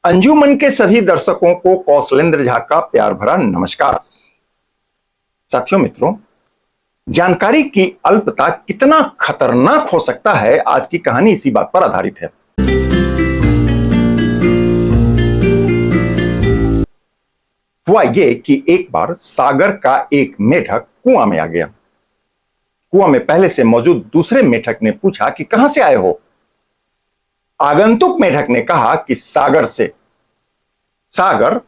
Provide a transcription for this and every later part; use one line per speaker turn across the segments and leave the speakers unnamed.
अंजुमन के सभी दर्शकों को कौशलेंद्र झा का प्यार भरा नमस्कार। साथियों, मित्रों, जानकारी की अल्पता कितना खतरनाक हो सकता है, आज की कहानी इसी बात पर आधारित है। हुआ ये कि एक बार सागर का एक मेढक कुआं में आ गया। कुआं में पहले से मौजूद दूसरे मेढक ने पूछा कि कहां से आए हो। आगंतुक मेढक ने कहा कि सागर से। सागर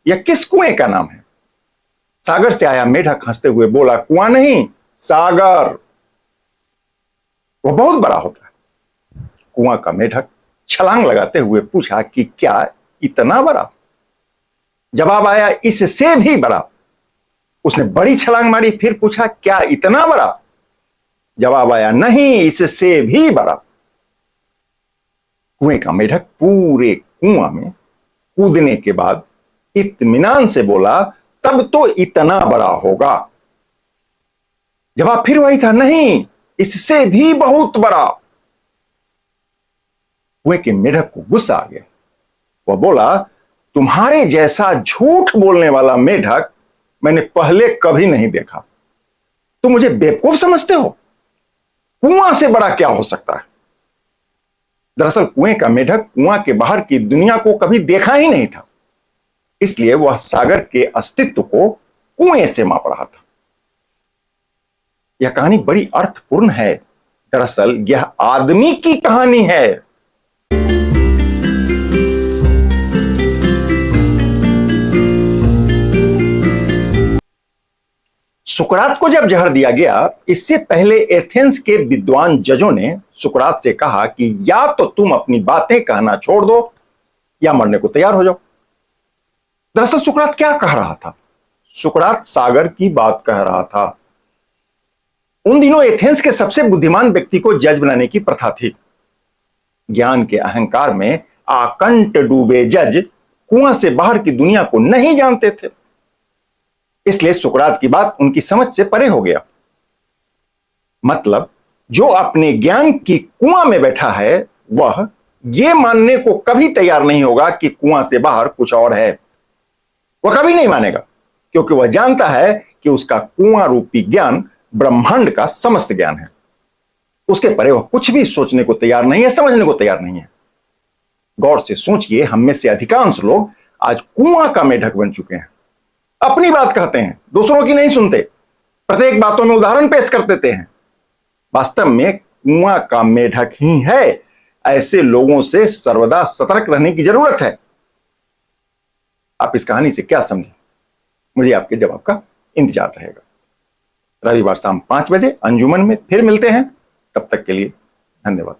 यह किस कुएं का नाम है? सागर से आया मेढक हंसते हुए बोला, कुआं नहीं, सागर। वह बहुत बड़ा होता है। कुआं का मेढक छलांग लगाते हुए पूछा कि क्या इतना बड़ा? जवाब आया, इससे भी बड़ा। उसने बड़ी छलांग मारी, फिर पूछा, क्या इतना बड़ा? जवाब आया, नहीं, इससे भी बड़ा। कुएं का मेढक पूरे कुआं में कूदने के बाद इत्मीनान से बोला, तब तो इतना बड़ा होगा। जवाब फिर वही था, नहीं, इससे भी बहुत बड़ा। कुएं के मेढक को गुस्सा आ गया। वह बोला, तुम्हारे जैसा झूठ बोलने वाला मेढक मैंने पहले कभी नहीं देखा। तुम मुझे बेवकूफ समझते हो? कुआं से बड़ा क्या हो सकता है? दरअसल कुएं का मेढक कुआं के बाहर की दुनिया को कभी देखा ही नहीं था, इसलिए वह सागर के अस्तित्व को कुएं से माप रहा था। यह कहानी बड़ी अर्थपूर्ण है। दरअसल यह आदमी की कहानी है। सुकरात को जब जहर दिया गया, इससे पहले एथेंस के विद्वान जजों ने सुकरात से कहा कि या तो तुम अपनी बातें कहना छोड़ दो या मरने को तैयार हो जाओ। दरअसल सुकरात क्या कह रहा था? सुकरात सागर की बात कह रहा था। उन दिनों एथेंस के सबसे बुद्धिमान व्यक्ति को जज बनाने की प्रथा थी। ज्ञान के अहंकार में आकंठ डूबे जज कुआं से बाहर की दुनिया को नहीं जानते थे, इसलिए सुकरात की बात उनकी समझ से परे हो गया। मतलब जो अपने ज्ञान की कुआं में बैठा है, वह यह मानने को कभी तैयार नहीं होगा कि कुआं से बाहर कुछ और है। वह कभी नहीं मानेगा, क्योंकि वह जानता है कि उसका कुआं रूपी ज्ञान ब्रह्मांड का समस्त ज्ञान है। उसके परे वह कुछ भी सोचने को तैयार नहीं है, समझने को तैयार नहीं है। गौर से सोचिए, हम में से अधिकांश लोग आज कुआं का मेढक बन चुके हैं। अपनी बात कहते हैं, दूसरों की नहीं सुनते, प्रत्येक बातों में उदाहरण पेश कर देते हैं। वास्तव में कुआं का मेढक ही है। ऐसे लोगों से सर्वदा सतर्क रहने की जरूरत है। आप इस कहानी से क्या समझे? मुझे आपके जवाब का इंतजार रहेगा। रविवार शाम 5 बजे अंजुमन में फिर मिलते हैं। तब तक के लिए धन्यवाद।